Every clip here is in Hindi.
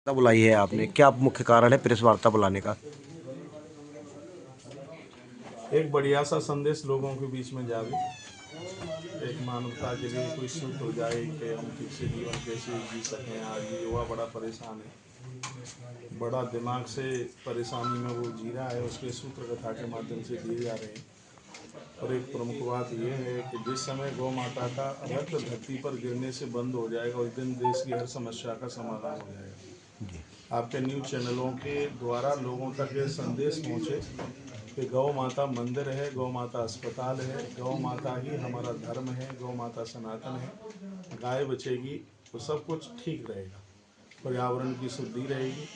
वार्ता बुलाई है आपने, क्या मुख्य कारण है प्रेस वार्ता बुलाने का? एक बढ़िया सा संदेश लोगों के बीच में जावे, एक मानवता के लिए कोई सूत्र हो जाए कि हम ठीक से जीवन कैसे जी सकें। आज ये युवा बड़ा परेशान है, बड़ा दिमाग से परेशानी में वो जी रहा है, उसके सूत्र कथा के माध्यम से दिए जा रहे हैं। और एक प्रमुख बात यह है कि जिस समय गौ माता का रक्त धरती पर गिरने से बंद हो जाएगा, उस दिन देश की हर समस्या का समाधान हो जाएगा। आपके न्यूज़ चैनलों के द्वारा लोगों तक ये संदेश पहुँचे कि गौ माता मंदिर है, गौ माता अस्पताल है, गौ माता ही हमारा धर्म है, गौ माता सनातन है। गाय बचेगी तो सब कुछ ठीक रहेगा, पर्यावरण की शुद्धि रहेगी,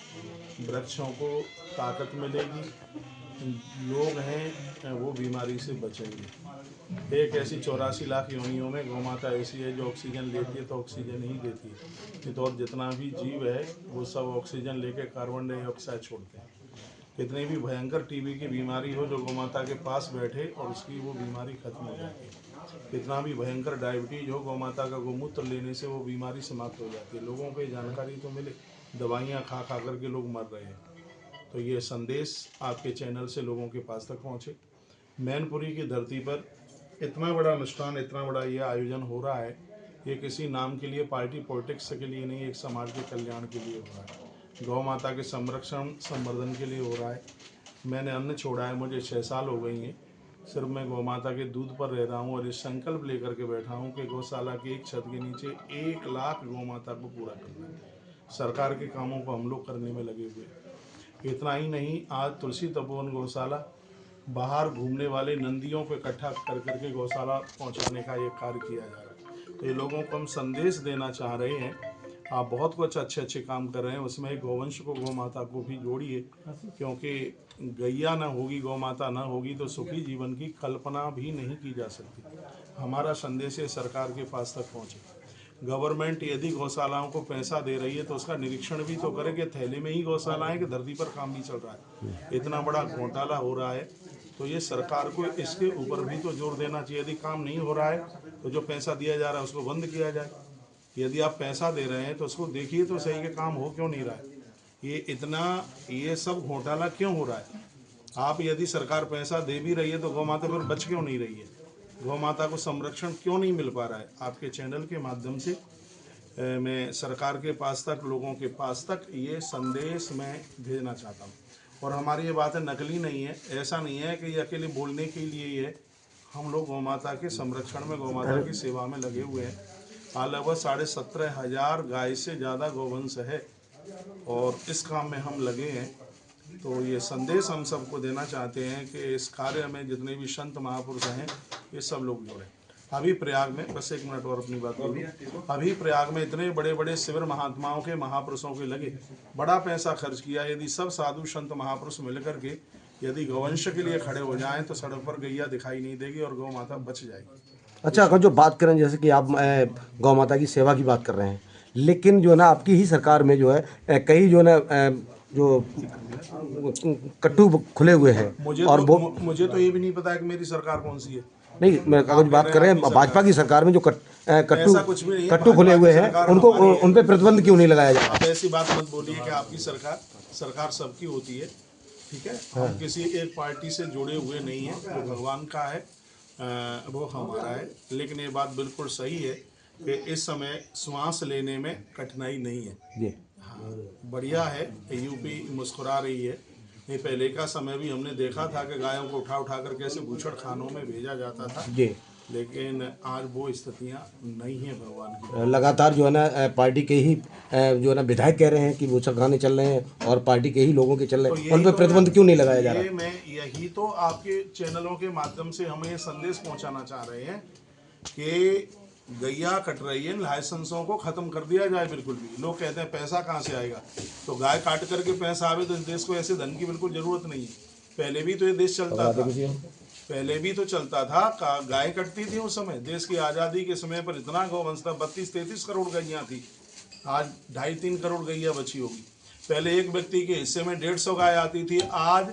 वृक्षों को ताकत मिलेगी, लोग हैं वो बीमारी से बचेंगे। एक ऐसी 84 लाख योनियों में गौ माता ऐसी है जो ऑक्सीजन लेती है तो ऑक्सीजन ही देती है, नहीं तो और जितना भी जीव है वो सब ऑक्सीजन लेके कार्बन डाइऑक्साइड छोड़ते हैं। कितनी भी भयंकर टीबी की बीमारी हो, जो गौ माता के पास बैठे और उसकी वो बीमारी खत्म हो जाती है। कितना भी भयंकर डायबिटीज हो, गौ माता का गोमूत्र लेने से वो बीमारी समाप्त हो जाती है। लोगों को ये जानकारी तो मिले, दवाइयाँ खा खा करके लोग मर रहे हैं। तो ये संदेश आपके चैनल से लोगों के पास तक पहुँचे। मैनपुरी की धरती पर इतना बड़ा अनुष्ठान, इतना बड़ा ये आयोजन हो रहा है, ये किसी नाम के लिए, पार्टी पॉलिटिक्स के लिए नहीं, एक समाज के कल्याण के लिए हो रहा है, गौ माता के संरक्षण संवर्धन के लिए हो रहा है। मैंने अन्न छोड़ा है, मुझे 6 साल हो गई हैं, सिर्फ मैं गौ माता के दूध पर रह रहा हूँ और ये संकल्प लेकर के बैठा हूँ कि गौशाला की एक छत के नीचे 1 लाख गौ माता को पूरा करना है। सरकार के कामों को हम लोग करने में लगे हुए हैं। इतना ही नहीं, आज तुलसी तपोवन गौशाला बाहर घूमने वाले नंदियों को इकट्ठा कर करके गौशाला पहुंचाने का ये कार्य किया जा रहा है। तो ये लोगों को हम संदेश देना चाह रहे हैं, आप बहुत कुछ अच्छे अच्छे काम कर रहे हैं, उसमें गौवंश को, गौ माता को भी जोड़िए, क्योंकि गैया ना होगी, गौ माता ना होगी तो सुखी जीवन की कल्पना भी नहीं की जा सकती। हमारा संदेश है सरकार के पास तक पहुँचे। गवर्नमेंट यदि गौशालाओं को पैसा दे रही है तो उसका निरीक्षण भी तो करे कि थैले में ही गौशालाएं कि धरती पर काम भी चल रहा है। इतना बड़ा घोटाला हो रहा है, तो ये सरकार को इसके ऊपर भी तो जोर देना चाहिए। यदि काम नहीं हो रहा है तो जो पैसा दिया जा रहा है उसको बंद किया जाए। यदि आप पैसा दे रहे हैं तो उसको देखिए तो सही, के काम हो क्यों नहीं रहा है, ये सब घोटाला क्यों हो रहा है। आप यदि सरकार पैसा दे भी रही है तो गौ माता पर बच क्यों नहीं रही है, गौ माता को संरक्षण क्यों नहीं मिल पा रहा है। आपके चैनल के माध्यम से मैं सरकार के पास तक, लोगों के पास तक ये संदेश मैं भेजना चाहता हूँ। और हमारी ये बातें नकली नहीं है, ऐसा नहीं है कि ये अकेले बोलने के लिए ही है। हम लोग गौ माता के संरक्षण में, गौ माता की सेवा में लगे हुए हैं। लगभग 17,500 गाय से ज़्यादा गौवंश है और इस काम में हम लगे हैं। तो ये संदेश हम सबको देना चाहते हैं कि इस कार्य में जितने भी संत महापुरुष हैं ये सब लोग जुड़े। अभी प्रयाग में, बस 1 मिनट और अपनी बात करूँ, अभी प्रयाग में इतने बड़े बड़े शिविर महात्माओं के, महापुरुषों के लगे, बड़ा पैसा खर्च किया। यदि सब साधु संत महापुरुष मिलकर के यदि गौवंश के लिए खड़े हो जाएं तो सड़क पर गैया दिखाई नहीं देगी और गौ माता बच जाएगी। अच्छा, अगर जो बात करें, जैसे कि आप गौ माता की सेवा की बात कर रहे हैं, लेकिन जो है ना आपकी ही सरकार में जो है कई जो है ना जो कट्टू खुले हुए हैं। मुझे तो ये भी नहीं पता है कि मेरी सरकार कौन सी है। नहीं, मैं अगर बात कर रहे हैं भाजपा की सरकार में जो कट्टू खुले हुए हैं, उनको उन पे प्रतिबंध क्यों नहीं लगाया जाए? आप ऐसी बात मत बोलिए कि आपकी सरकार सबकी होती है, ठीक है। हम किसी एक पार्टी से जुड़े हुए नहीं हैं, वो भगवान का है, वो हमारा है। लेकिन ये बात बिल्कुल सही है कि इस समय श्वास लेने में कठिनाई नहीं है जी। हाँ, बढ़िया है, यूपी मुस्कुरा रही है। ये पहले का समय भी हमने देखा था कि गायों को उठा उठा कर कैसे बूचड़ खानों में भेजा जाता था जी, लेकिन आज वो स्थितियां नहीं है भगवान की। लगातार जो है ना पार्टी के ही जो है ना विधायक कह रहे हैं कि बूचड़ खाने चल रहे हैं और पार्टी के ही लोगों के चल रहे हैं, उन पर प्रतिबंध क्यों नहीं लगाया जा रहा है? मैं यही तो आपके चैनलों के माध्यम से हमें ये संदेश पहुंचाना चाह रहे हैं कि गैया कट रही है, लाइसेंसों को खत्म कर दिया जाए। बिल्कुल भी लोग कहते हैं पैसा कहाँ से आएगा, तो गाय काट करके पैसा आवे तो इस देश को ऐसे धन की बिल्कुल जरूरत नहीं है। पहले भी तो ये देश चलता था, पहले भी तो चलता था, गाय कटती थी उस समय। देश की आज़ादी के समय पर इतना गौवंश था, 32-33 करोड़ गैया थी, आज 2.5-3 करोड़ गैया बची होगी। पहले एक व्यक्ति के हिस्से में 150 गाय आती थी, आज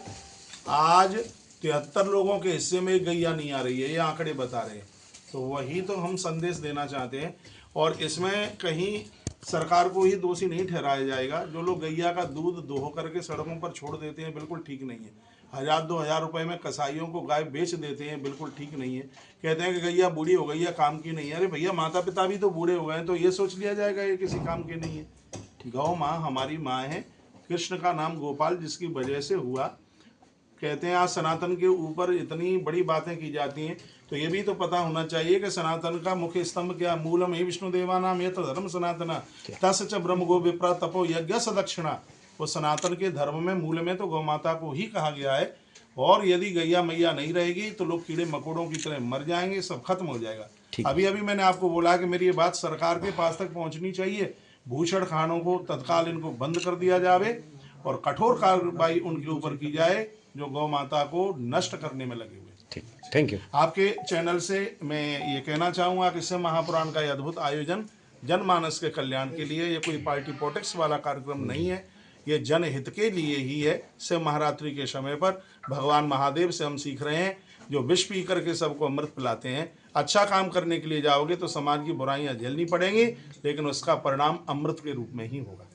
73 लोगों के हिस्से में एक गैया नहीं आ रही है, ये आंकड़े बता रहे हैं। तो वही तो हम संदेश देना चाहते हैं। और इसमें कहीं सरकार को ही दोषी नहीं ठहराया जाएगा। जो लोग गैया का दूध दोह करके सड़कों पर छोड़ देते हैं, बिल्कुल ठीक नहीं है। 1000-2000 रुपए में कसाईयों को गाय बेच देते हैं, बिल्कुल ठीक नहीं है। कहते हैं कि गैया बूढ़ी हो गई है, काम की नहीं है। अरे भैया, माता पिता भी तो बूढ़े हो गए हैं, तो ये सोच लिया जाएगा ये किसी काम की नहीं है। गौ माँ हमारी माँ है। कृष्ण का नाम गोपाल जिसकी वजह से हुआ। कहते हैं आज सनातन के ऊपर इतनी बड़ी बातें की जाती हैं, तो ये भी तो पता होना चाहिए कि सनातन का मुख्य स्तंभ क्या, मूलम ही विष्णु देवानाम ये धर्म सनातना तस् च ब्रह्म गो विप्रा तपो यज्ञ सदक्षिणा। वो सनातन के धर्म में मूल में तो गौ माता को ही कहा गया है। और यदि गैया मैया नहीं रहेगी तो लोग कीड़े मकोड़ों की तरह मर जाएंगे, सब खत्म हो जाएगा। अभी अभी मैंने आपको बोला कि मेरी ये बात सरकार के पास तक पहुंचनी चाहिए। भूषण खानों को तत्काल इनको बंद कर दिया जावे और कठोर कार्रवाई उनके ऊपर की जाए जो गौ माता को नष्ट करने में लगे हुए। ठीक, थैंक यू। आपके चैनल से मैं ये कहना चाहूँगा कि शिव महापुराण का ये अद्भुत आयोजन जनमानस के कल्याण के लिए, ये कोई पार्टी पॉलिटिक्स वाला कार्यक्रम नहीं है, ये जनहित के लिए ही है। शिव महारात्रि के समय पर भगवान महादेव से हम सीख रहे हैं, जो विष पी करके सबको अमृत पिलाते हैं। अच्छा काम करने के लिए जाओगे तो समाज की बुराइयां झेलनी पड़ेंगी, लेकिन उसका परिणाम अमृत के रूप में ही होगा।